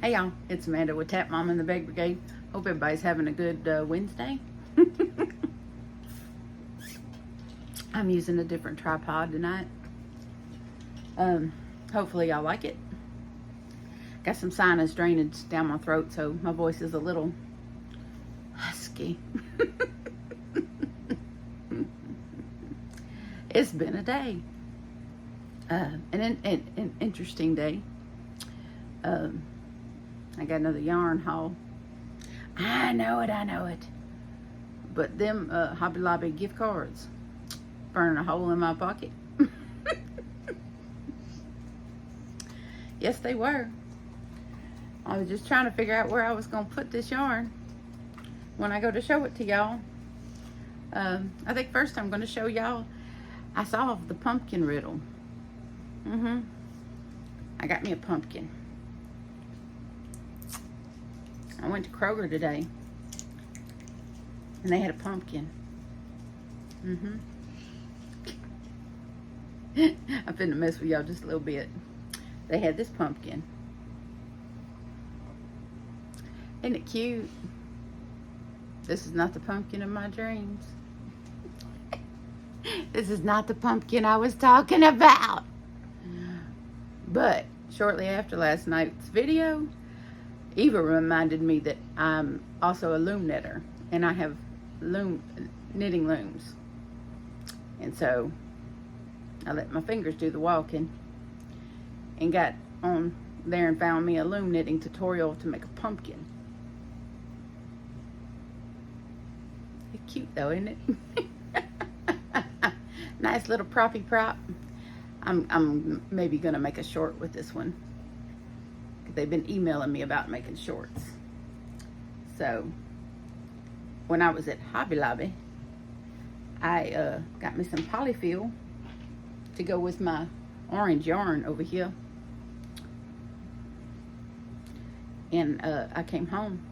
Hey y'all, it's Amanda with Tap Mom and the Bake Brigade. Hope everybody's having a good Wednesday. I'm using a different tripod tonight. Hopefully y'all like it. Got some sinus drainage down my throat, so my voice is a little husky. It's been a day. An interesting day. I got another yarn haul. I know it. But them Hobby Lobby gift cards burning a hole in my pocket. Yes, they were. I was just trying to figure out where I was going to put this yarn when I go to show it to y'all. I think first I'm going to show y'all I solved the pumpkin riddle. I got me a pumpkin. I went to Kroger today and they had a pumpkin. I'm finna mess with y'all just a little bit. They had this pumpkin. Isn't it cute? This is not the pumpkin of my dreams. This is not the pumpkin I was talking about. But shortly after last night's video, Eva reminded me that I'm also a loom knitter, and I have knitting looms. And so I let my fingers do the walking and got on there and found me a loom knitting tutorial to make a pumpkin. It's cute though, isn't it? Nice little proppy prop. I'm maybe gonna make a short with this one. They've been emailing me about making shorts. So when I was at Hobby Lobby, I got me some polyfill to go with my orange yarn over here. And I came home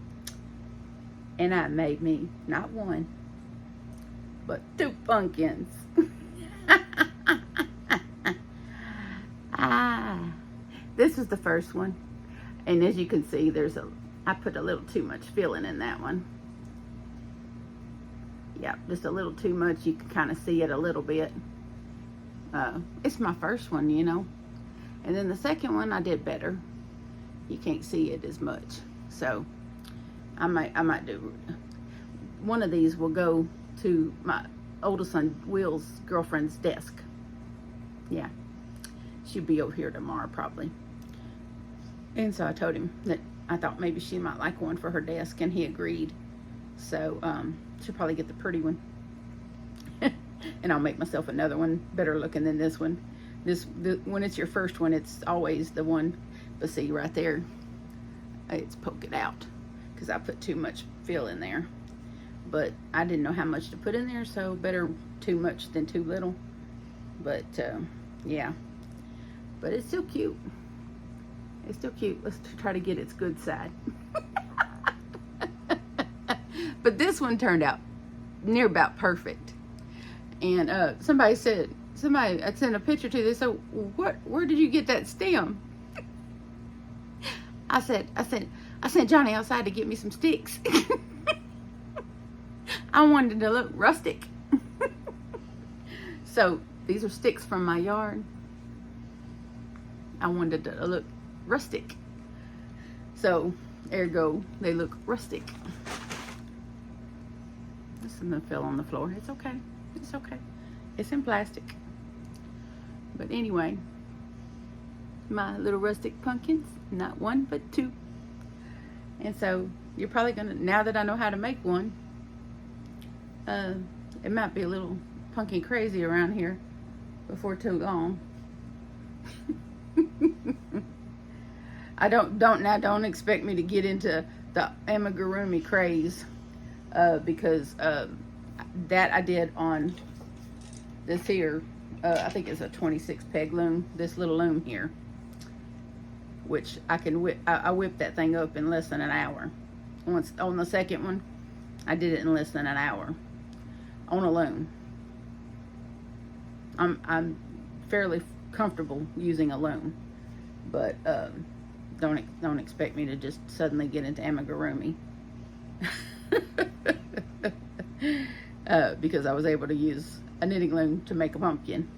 and I made me not one, but 2 pumpkins. This is the first one. And as you can see, I put a little too much filling in that one. Yeah, just a little too much. You can kind of see it a little bit. It's my first one, you know. And then the second one, I did better. You can't see it as much. So I might do one of these will go to my oldest son, Will's girlfriend's desk. Yeah, she'll be over here tomorrow probably. And so I told him that I thought maybe she might like one for her desk, and he agreed. So she'll probably get the pretty one. And I'll make myself another one better looking than this one. When it's your first one, it's always the one. But see right there, it's poking out because I put too much fill in there. But I didn't know how much to put in there, so better too much than too little. But yeah, but it's still cute. It's still cute. Let's try to get its good side. But this one turned out near about perfect. And somebody I sent a picture to this. So where did you get that stem? I sent Johnny outside to get me some sticks. I wanted to look rustic. So these are sticks from my yard. I wanted to look rustic. So ergo, they look rustic. Something fell on the floor. It's okay. It's okay. It's in plastic. But anyway, my little rustic pumpkins, not one but 2. And so you're probably gonna, now that I know how to make one, it might be a little pumpkin crazy around here before too long. Don't expect me to get into the amigurumi craze, because that I did on this here. I think it's a 26 peg loom. This little loom here, which I can whip. I whipped that thing up in less than an hour. Once on the second one, I did it in less than an hour on a loom. I'm fairly comfortable using a loom, but don't expect me to just suddenly get into amigurumi. Because I was able to use a knitting loom to make a pumpkin,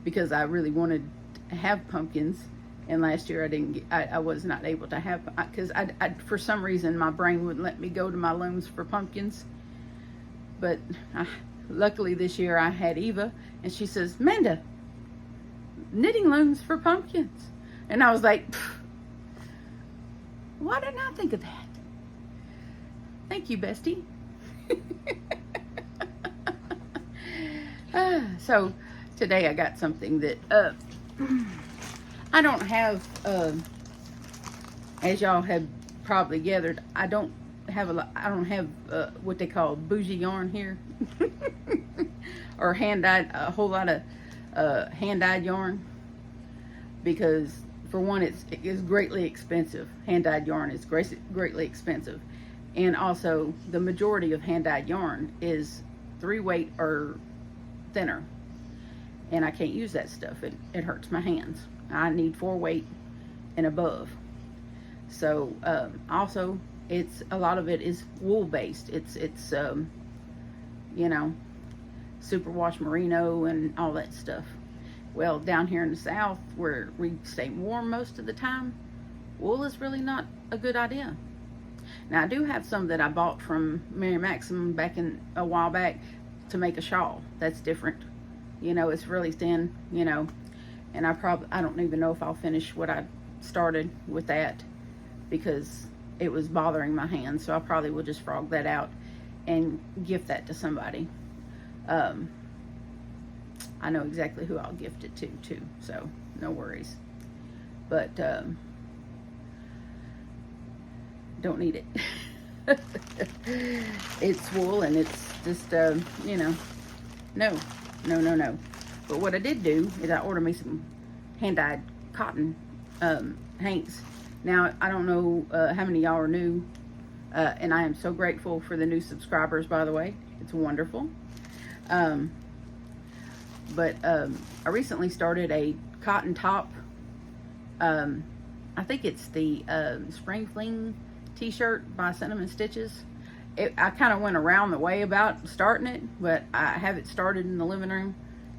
because I really wanted to have pumpkins, and last year I was not able to have, because I for some reason my brain wouldn't let me go to my looms for pumpkins. But luckily this year I had Eva, and she says, "Amanda, knitting looms for pumpkins." And I was like, why didn't I think of that? Thank you, bestie. So today I got something that I don't have, as y'all have probably gathered, I don't have what they call bougie yarn here. Or hand-dyed, a whole lot of hand-dyed yarn, because for one, it is greatly expensive. Hand-dyed yarn is greatly expensive, and also the majority of hand-dyed yarn is 3-weight or thinner, and I can't use that stuff. It hurts my hands. I need 4-weight and above. So also, a lot of it is wool based. It's you know, superwash merino and all that stuff. Well, down here in the South, where we stay warm most of the time, wool is really not a good idea. Now, I do have some that I bought from Mary Maxim back in a while back to make a shawl. That's different. You know, it's really thin, you know, and I don't even know if I'll finish what I started with that, because it was bothering my hands. So I probably will just frog that out and gift that to somebody. I know exactly who I'll gift it to too, so no worries. But don't need it. It's wool, and it's just you know, no. But what I did do is I ordered me some hand-dyed cotton hanks. Now, I don't know how many y'all are new, and I am so grateful for the new subscribers, by the way. It's wonderful. But I recently started a cotton top. I think it's the Spring Fling t-shirt by Cinnamon Stitches. I kind of went around the way about starting it, but I have it started in the living room.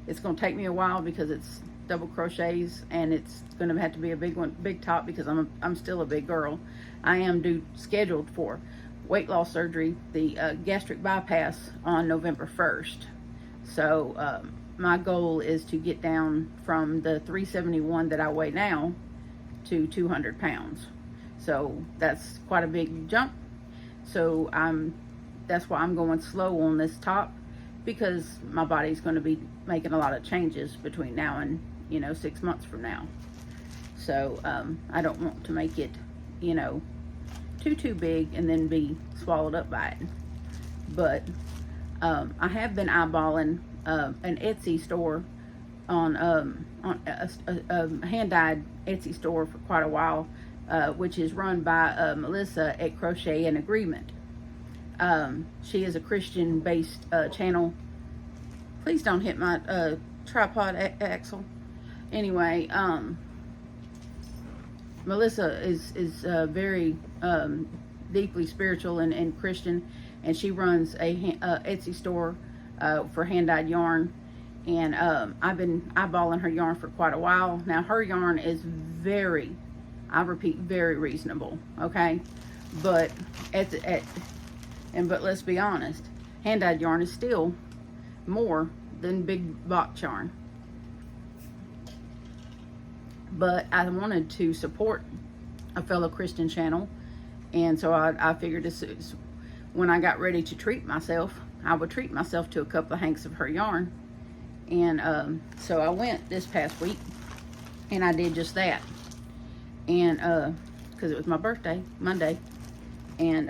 It's going to take me a while because it's double crochets, and it's going to have to be a big top, because I'm still a big girl. I am scheduled for weight loss surgery, the gastric bypass, on November 1st. So my goal is to get down from the 371 that I weigh now to 200 pounds. So that's quite a big jump. So that's why I'm going slow on this top, because my body's going to be making a lot of changes between now and, you know, 6 months from now. So I don't want to make it, you know, too big and then be swallowed up by it. But I have been eyeballing an Etsy store, on a hand-dyed Etsy store for quite a while, which is run by Melissa at Crochet and Agreement. She is a Christian-based channel. Please don't hit my tripod, Axel. Anyway, Melissa is very deeply spiritual and Christian, and she runs a Etsy store for hand-dyed yarn. And I've been eyeballing her yarn for quite a while. Now, her yarn is very, I repeat, very reasonable, okay? But but let's be honest, hand-dyed yarn is still more than big box yarn. But I wanted to support a fellow Christian channel, and so I figured this is, when I got ready to treat myself, I would treat myself to a couple of hanks of her yarn. And so I went this past week, and I did just that. And because it was my birthday, Monday. And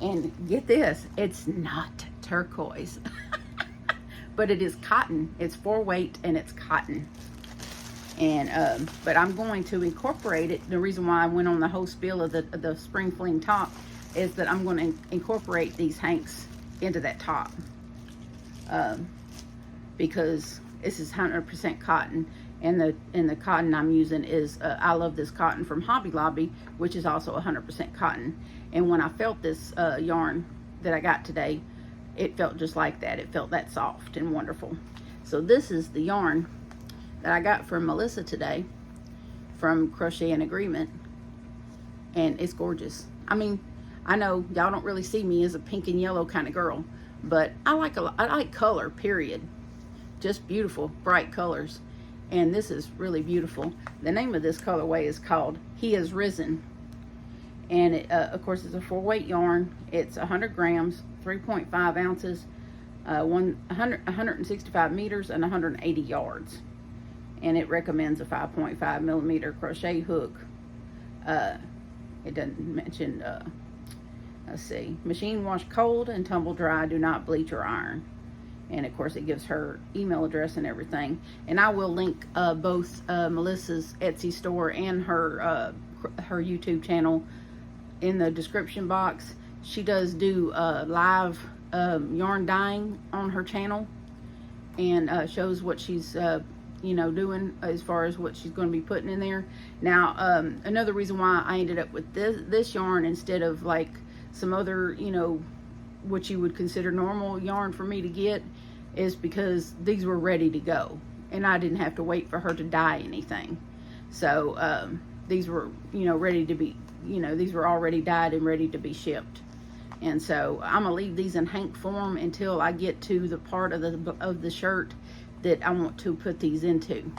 and get this, it's not turquoise. But it is cotton. It's 4-weight, and it's cotton. And but I'm going to incorporate it. The reason why I went on the whole spiel of the Spring Fling top is that I'm going to incorporate these hanks into that top. Because this is 100% cotton, And the cotton I'm using is, I love this cotton from Hobby Lobby, which is also 100% cotton. And when I felt this yarn that I got today, it felt just like that. It felt that soft and wonderful. So this is the yarn that I got from Melissa today from Crochet in Agreement, and it's gorgeous. I mean, I know y'all don't really see me as a pink and yellow kind of girl, but I like color, period. Just beautiful, bright colors. And this is really beautiful. The name of this colorway is called He Has Risen. And it, of course, it's a 4-weight yarn. It's 100 grams, 3.5 ounces, 165 meters, and 180 yards. And it recommends a 5.5 millimeter crochet hook. It doesn't mention, let's see, machine wash cold and tumble dry, do not bleach or iron. And of course it gives her email address and everything. And I will link both Melissa's Etsy store and her YouTube channel in the description box. She does do live yarn dyeing on her channel, and shows what she's doing as far as what she's going to be putting in there. Now another reason why I ended up with this yarn instead of like some other what you would consider normal yarn for me to get, is because these were ready to go and I didn't have to wait for her to dye anything. So these were ready to be, these were already dyed and ready to be shipped. And so I'm gonna leave these in hank form until I get to the part of the shirt that I want to put these into.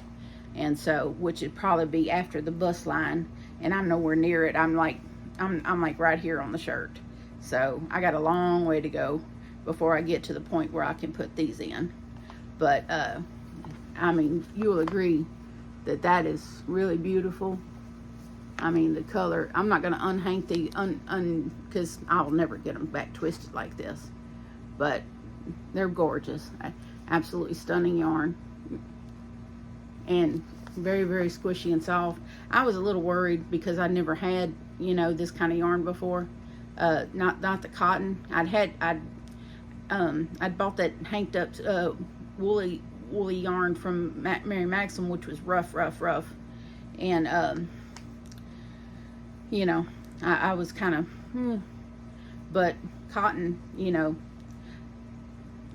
And so, which would probably be after the bust line, and I'm nowhere near it. I'm like right here on the shirt. So I got a long way to go before I get to the point where I can put these in. But I mean, you'll agree that that is really beautiful. I mean, the color, I'm not going to unhank the because I'll never get them back twisted like this, but they're gorgeous. Absolutely stunning yarn, and very, very squishy and soft. I was a little worried because I never had this kind of yarn before. Not the cotton. I'd bought that hanked up woolly yarn from Mary Maxim, which was rough, and I was kind of but cotton,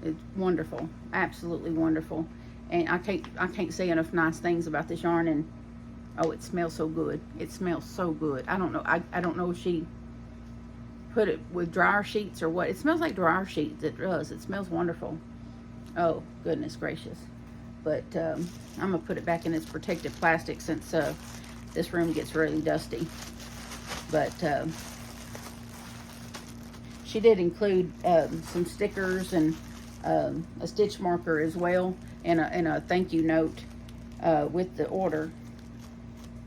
it's wonderful, absolutely wonderful. And I can't say enough nice things about this yarn. And oh, it smells so good. It smells so good. I don't know. I don't know if she put it with dryer sheets or what. It smells like dryer sheets. It does. It smells wonderful. Oh, goodness gracious. But I'm gonna put it back in its protective plastic since this room gets really dusty. But she did include some stickers and a stitch marker as well, and a thank you note with the order.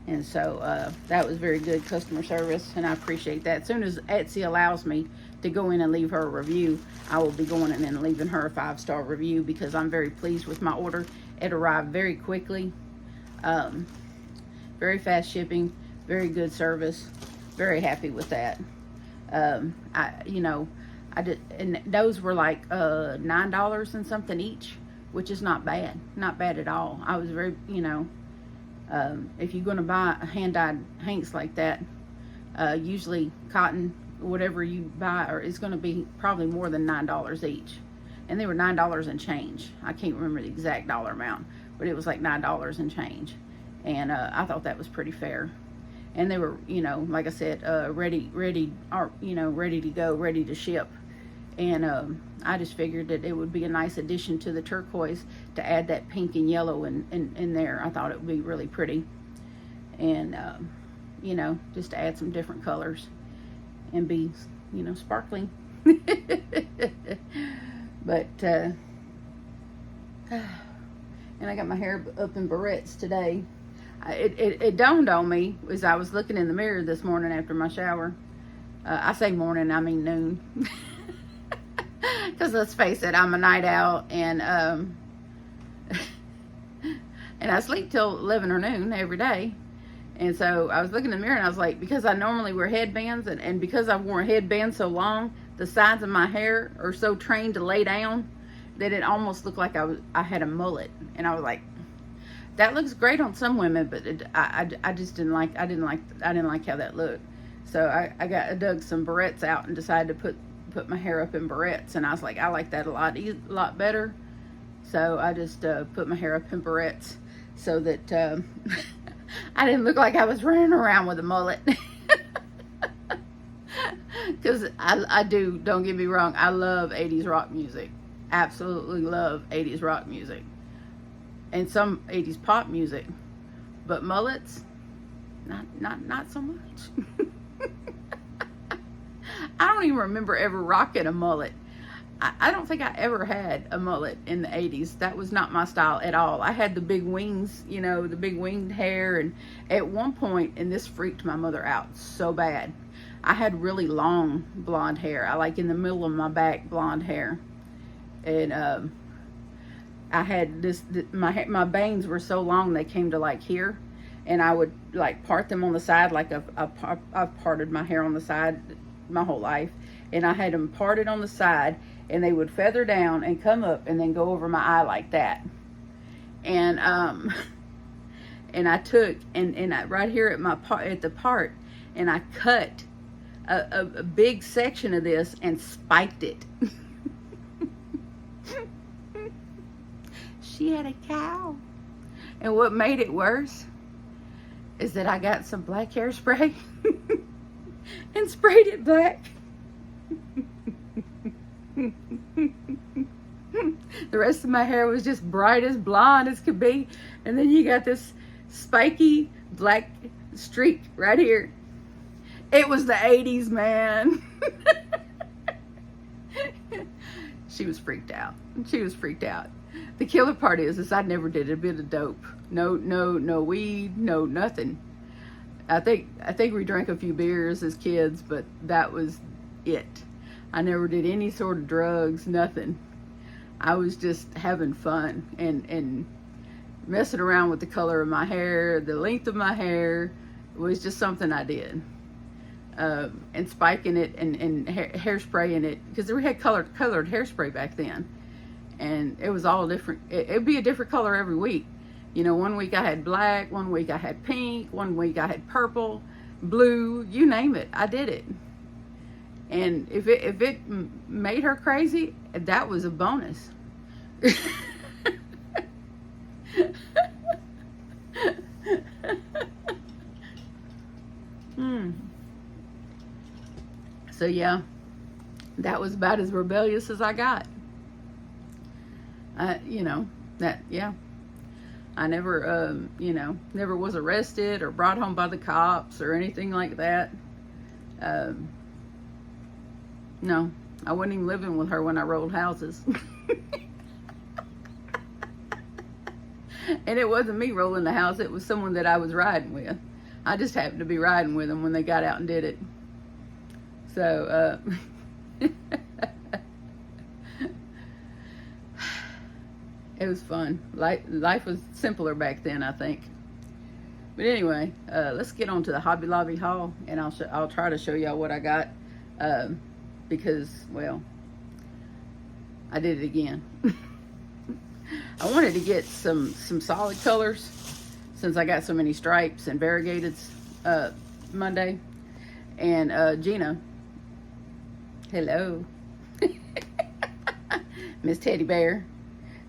And so that was very good customer service, and I appreciate that. As soon as Etsy allows me to go in and leave her a review, I will be going in and leaving her a 5-star review, because I'm very pleased with my order. It arrived very quickly, very fast shipping, very good service. Very happy with that. I did, and those were like $9 and something each, which is not bad at all. I was very, if you're going to buy a hand-dyed hanks like that, usually cotton, whatever you buy, or it's going to be probably more than $9 each. And they were $9 and change. I can't remember the exact dollar amount, but it was like $9 and change. And I thought that was pretty fair. And they were, like I said, ready to go, ready to ship. And I just figured that it would be a nice addition to the turquoise to add that pink and yellow in there. I thought it would be really pretty. And, just to add some different colors and be, sparkling. But, and I got my hair up in barrettes today. It dawned on me as I was looking in the mirror this morning after my shower. I say morning, I mean noon. Because let's face it, I'm a night owl, and and I sleep till 11 or noon every day. And so I was looking in the mirror, and I was like, because I normally wear headbands, and because I've worn headbands so long, the sides of my hair are so trained to lay down that it almost looked like I had a mullet. And I was like, that looks great on some women, but I just didn't like how that looked. So I dug some barrettes out and decided to put my hair up in barrettes, and I was like, I like that a lot better. So I just put my hair up in barrettes so that I didn't look like I was running around with a mullet. Because I do, don't get me wrong, I love 80s rock music. Absolutely love 80s rock music. And some 80s pop music. But mullets, not so much. I don't even remember ever rocking a mullet. I don't think I ever had a mullet in the 80s. That was not my style at all. I had the big wings, you know, the big winged hair. And at one point, and this freaked my mother out so bad, I had really long blonde hair. I like in the middle of my back blonde hair. And I had my bangs were so long they came to like here. And I would like part them on the side, like I've parted my hair on the side my whole life. And I had them parted on the side, and they would feather down and come up and then go over my eye like that. And and I took and I, right here at the part, and I cut a big section of this and spiked it. She had a cow. And what made it worse is that I got some black hairspray and sprayed it black. The rest of my hair was just bright as blonde as could be. And then you got this spiky black streak right here. It was the 80s, man. She was freaked out. She was freaked out. The killer part is I never did a bit of dope. No weed, no nothing. I think we drank a few beers as kids, but that was it. I never did any sort of drugs, nothing. I was just having fun and messing around with the color of my hair, the length of my hair. It was just something I did. And spiking it and hairspraying it, because we had colored hairspray back then. And it was all different. It'd be a different color every week. You know, one week I had black, one week I had pink, one week I had purple, blue, you name it. I did it. And if it made her crazy, that was a bonus. So yeah, that was about as rebellious as I got. You know, that, yeah. I never, you know, never was arrested or brought home by the cops or anything like that. No, I wasn't even living with her when I rolled houses. And it wasn't me rolling the house, it was someone that I was riding with. I just happened to be riding with them when they got out and did it. So, it was fun. Life was simpler back then, I think. But anyway, let's get on to the Hobby Lobby haul, and I'll try to show y'all what I got, because, well, I did it again. I wanted to get some solid colors since I got so many stripes and variegateds Monday. And Gina, hello, Miss Teddy Bear.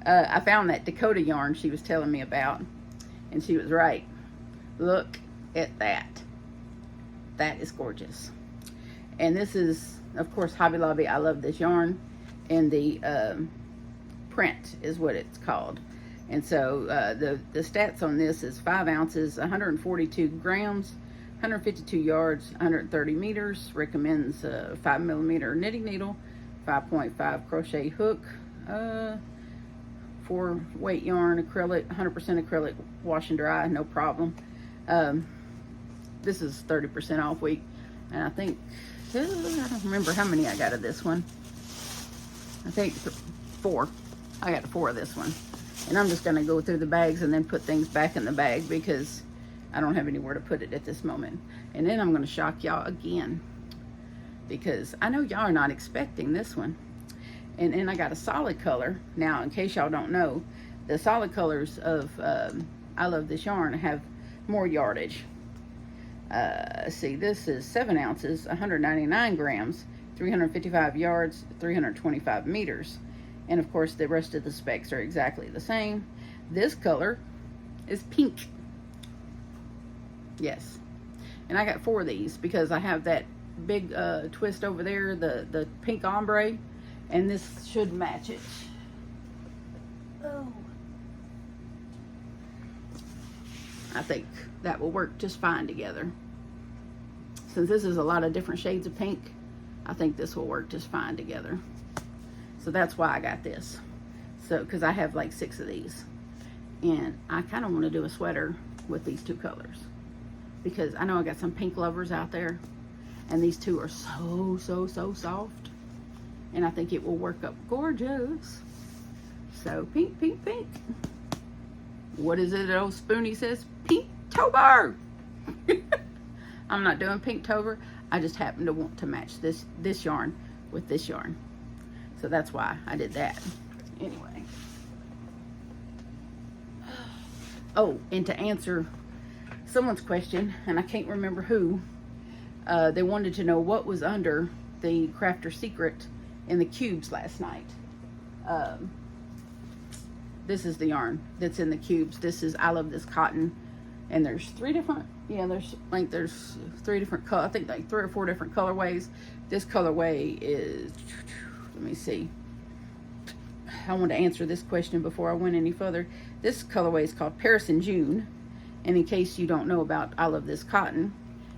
I found that Dakota yarn she was telling me about, and she was right. Look at that. That is gorgeous. And this is, of course, Hobby Lobby. I love this yarn. And the print is what it's called. And so the stats on this is 5 ounces, 142 grams, 152 yards, 130 meters. Recommends 5mm knitting needle, 5.5 crochet hook, 4 weight yarn, acrylic, 100% acrylic, wash and dry, no problem. This is 30% off week, and I think, I don't remember how many I got of this one. I think 4. I got 4 of this one. And I'm just gonna go through the bags and then put things back in the bag because I don't have anywhere to put it at this moment. And then I'm gonna shock y'all again because I know y'all are not expecting this one. And then I got a solid color. Now, in case y'all don't know, the solid colors of, I Love This Yarn have more yardage. See, this is 7 ounces, 199 grams, 355 yards, 325 meters. And of course, the rest of the specs are exactly the same. This color is pink. Yes. And I got 4 of these because I have that big twist over there, the pink ombre, and this should match it. Oh. I think that will work just fine together. Since this is a lot of different shades of pink, I think this will work just fine together. So that's why I got this. So, because I have like 6 of these. And I kind of want to do a sweater with these 2 colors. Because I know I got some pink lovers out there. And these 2 are so soft. And I think it will work up gorgeous. So, pink, pink, pink. What is it old Spoonie says? Pinktober! I'm not doing Pinktober. I just happen to want to match this yarn with this yarn. So that's why I did that. Anyway. Oh, and to answer someone's question, and I can't remember who, they wanted to know what was under the Crafter Secret in the cubes last night. This is the yarn that's in the cubes. This is I Love This Cotton. And there's 3 different, there's 3 different, I think like 3 or 4 different colorways. This colorway is, let me see. I want to answer this question before I went any further. This colorway is called Paris in June. And in case you don't know about I Love This Cotton,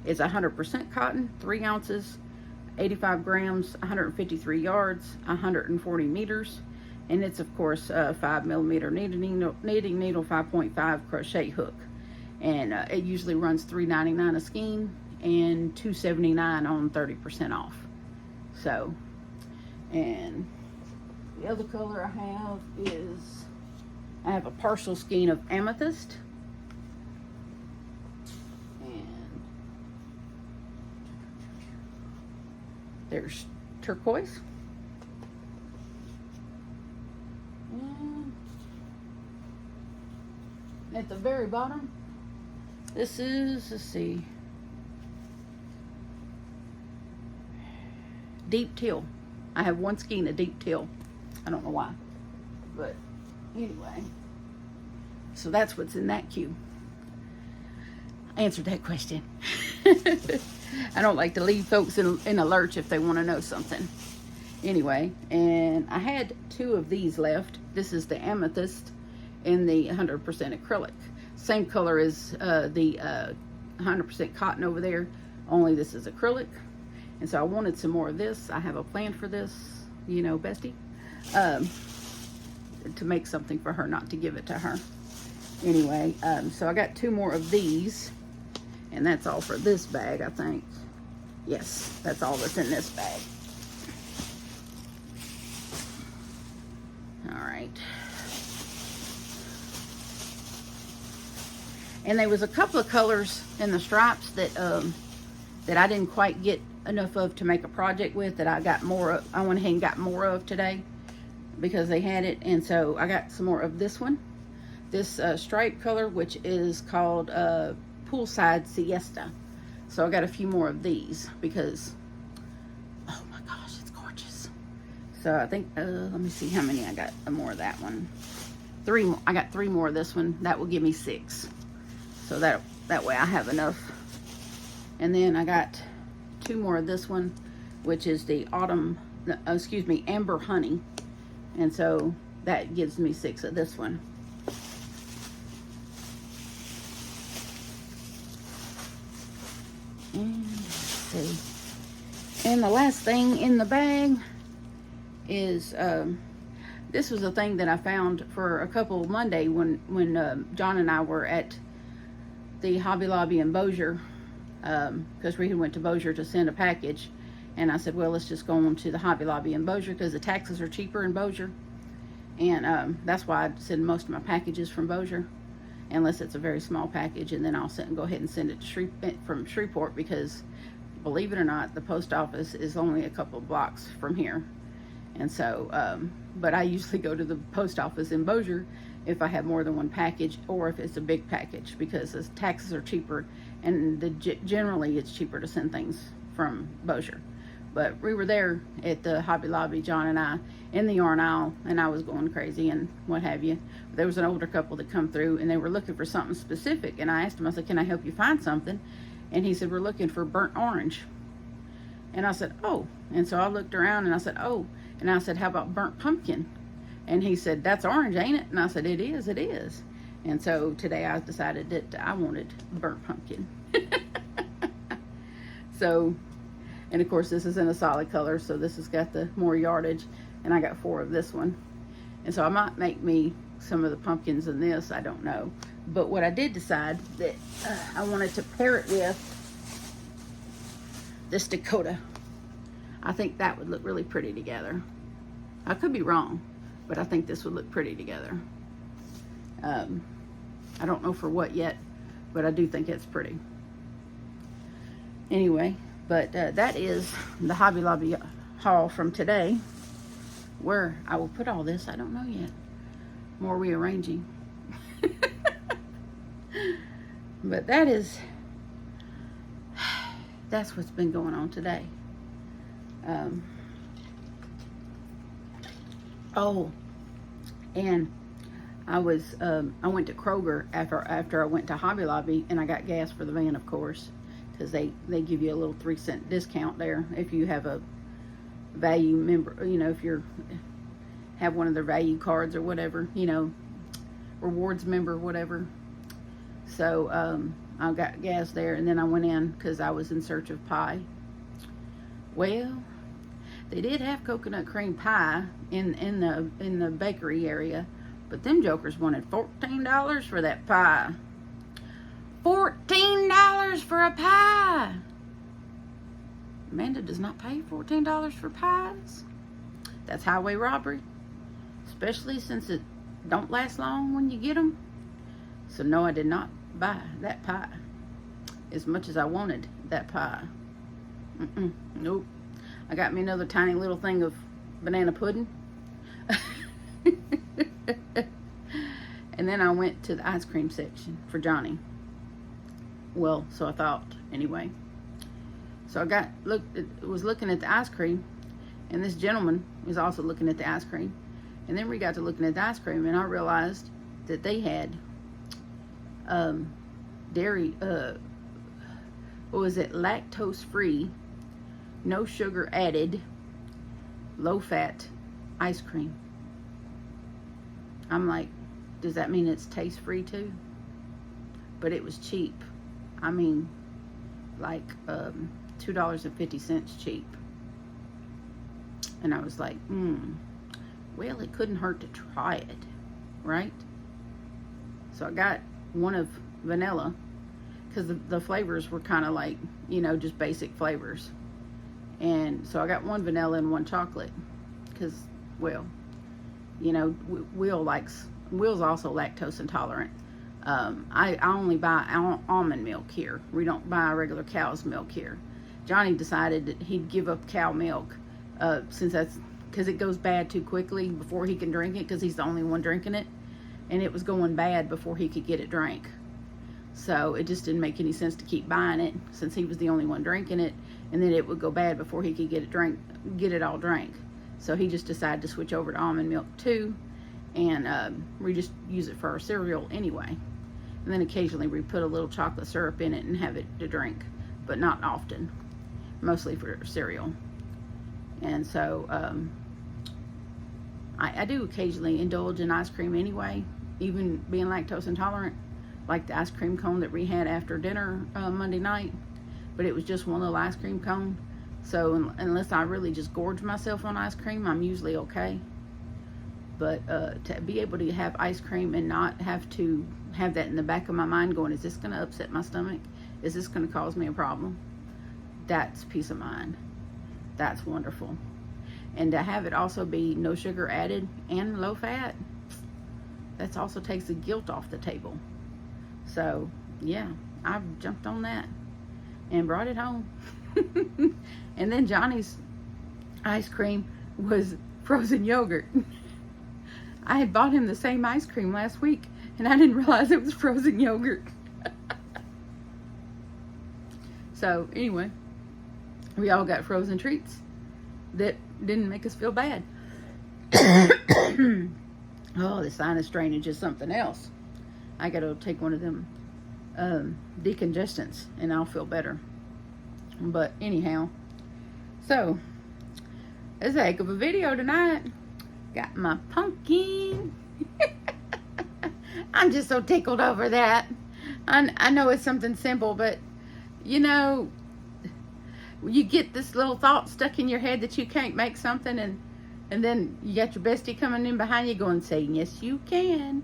it's 100% cotton, 3 ounces, 85 grams, 153 yards, 140 meters. And it's, of course, a 5mm knitting needle 5.5 crochet hook. And it usually runs $3.99 a skein and $2.79 on 30% off. So, and the other color I have is, I have a partial skein of amethyst. And there's turquoise. And at the very bottom, this is, let's see, deep teal. I have 1 skein of deep teal. I don't know why, but anyway. So that's what's in that cube. I answered that question. I don't like to leave folks in a lurch if they want to know something. Anyway, and I had 2 of these left. This is the amethyst and the 100% acrylic. Same color as the 100% cotton over there, only this is acrylic. And so I wanted some more of this. I have a plan for this, bestie, to make something for her, not to give it to her. Anyway, so I got 2 more of these, and that's all for this bag, I think. Yes, that's all that's in this bag. All right. And there was a couple of colors in the stripes that that I didn't quite get enough of to make a project with, that I got more of. I went ahead and got more of today because they had it. And so I got some more of this one. This stripe color, which is called Poolside Siesta. So I got a few more of these because, oh my gosh, it's gorgeous. So I think, let me see how many I got more of that one. 3 more. I got 3 more of this one. That will give me 6. So that way I have enough. And then I got 2 more of this one, which is the Amber Honey. And so that gives me 6 of this one. And let's see. And the last thing in the bag is, this was a thing that I found for a couple Monday when John and I were at the Hobby Lobby in Bossier, because we went to Bossier to send a package. And I said, well, let's just go on to the Hobby Lobby in Bossier because the taxes are cheaper in Bossier. And that's why I send most of my packages from Bossier, unless it's a very small package, and then I'll go ahead and send it from Shreveport, because believe it or not, the post office is only a couple of blocks from here. And so, but I usually go to the post office in Bossier if I have more than one package or if it's a big package, because the taxes are cheaper, and generally it's cheaper to send things from Bossier. But we were there at the Hobby Lobby, John and I, in the yarn aisle, and I was going crazy and what have you. There was an older couple that come through, and they were looking for something specific, and I asked him, I said, can I help you find something? And he said, we're looking for burnt orange. And I said, oh. And so I looked around and I said, oh. And I said, how about burnt pumpkin? And he said, that's orange, ain't it? And I said, it is, it is. And so today I decided that I wanted burnt pumpkin. So, and of course this is in a solid color, so this has got the more yardage, and I got 4 of this one. And so I might make me some of the pumpkins in this, I don't know. But what I did decide that I wanted to pair it with this Dakota. I think that would look really pretty together. I could be wrong, but I think this would look pretty together. I don't know for what yet, but I do think it's pretty. Anyway, but that is the Hobby Lobby haul from today. Where I will put all this, I don't know yet. More rearranging. But that's what's been going on today. Oh, and I went to Kroger after I went to Hobby Lobby, and I got gas for the van, of course, because they give you a little 3-cent discount there if you have a value member, you know, if you're have one of their value cards or whatever, you know, rewards member, whatever. So I got gas there, and then I went in because I was in search of pie. Well, they did have coconut cream pie in the bakery area, but them jokers wanted $14 for that pie. $14 for a pie. Amanda does not pay $14 for pies. That's highway robbery, especially since it don't last long when you get them. So no, I did not buy that pie as much as I wanted that pie. Nope. I got me another tiny little thing of banana pudding. And then I went to the ice cream section for Johnny. Well, so I thought anyway. So I was looking at the ice cream, and this gentleman was also looking at the ice cream. And then we got to looking at the ice cream, and I realized that they had dairy, what was it, lactose free, no sugar added, low fat ice cream. I'm like, does that mean it's taste free too? But it was cheap. I mean, like $2.50 cheap. And I was like, well, it couldn't hurt to try it, right? So I got one of vanilla, because the flavors were kind of like, you know, just basic flavors. And so I got one vanilla and one chocolate, because, well, you know, Will's also lactose intolerant. I only buy almond milk here. We don't buy regular cow's milk here. Johnny decided that he'd give up cow milk, because it goes bad too quickly before he can drink it, because he's the only one drinking it. And it was going bad before he could get it drank. So it just didn't make any sense to keep buying it, since he was the only one drinking it, and then it would go bad before he could get it all drank. So he just decided to switch over to almond milk too, and we just use it for our cereal anyway. And then occasionally we put a little chocolate syrup in it and have it to drink, but not often, mostly for cereal. And so I do occasionally indulge in ice cream anyway, even being lactose intolerant, like the ice cream cone that we had after dinner Monday night. But it was just one little ice cream cone. So unless I really just gorge myself on ice cream, I'm usually okay. But to be able to have ice cream and not have to have that in the back of my mind going, is this going to upset my stomach? Is this going to cause me a problem? That's peace of mind. That's wonderful. And to have it also be no sugar added and low fat, that also takes the guilt off the table. So yeah, I jumped on that and brought it home. And then Johnny's ice cream was frozen yogurt. I had bought him the same ice cream last week, and I didn't realize it was frozen yogurt. So anyway, we all got frozen treats that didn't make us feel bad. Oh, the sinus drainage is something else. I gotta take one of them decongestants and I'll feel better. But anyhow, so it's a heck of a video tonight. Got my pumpkin. I'm just so tickled over that. I know it's something simple, but you know, you get this little thought stuck in your head that you can't make something, and then you got your bestie coming in behind you going, saying, yes, you can.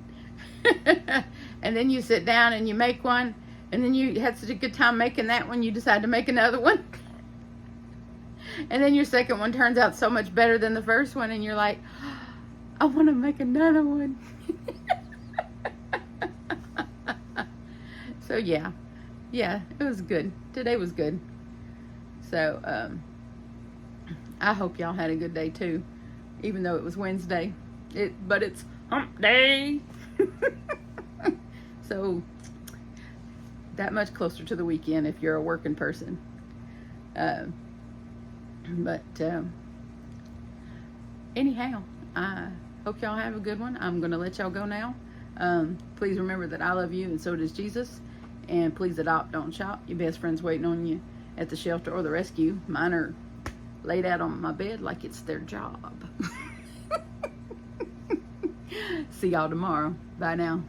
And then you sit down and you make one, and then you had such a good time making that one, you decide to make another one. And then your second one turns out so much better than the first one, and you're like, I want to make another one. So yeah, it was good. Today was good. So I hope y'all had a good day too, even though it was Wednesday. But it's hump day. So that much closer to the weekend if you're a working person. But anyhow, I hope y'all have a good one. I'm going to let y'all go now. Please remember that I love you and so does Jesus. And please adopt, don't shop. Your best friend's waiting on you at the shelter or the rescue. Mine are laid out on my bed like it's their job. See y'all tomorrow. Bye now.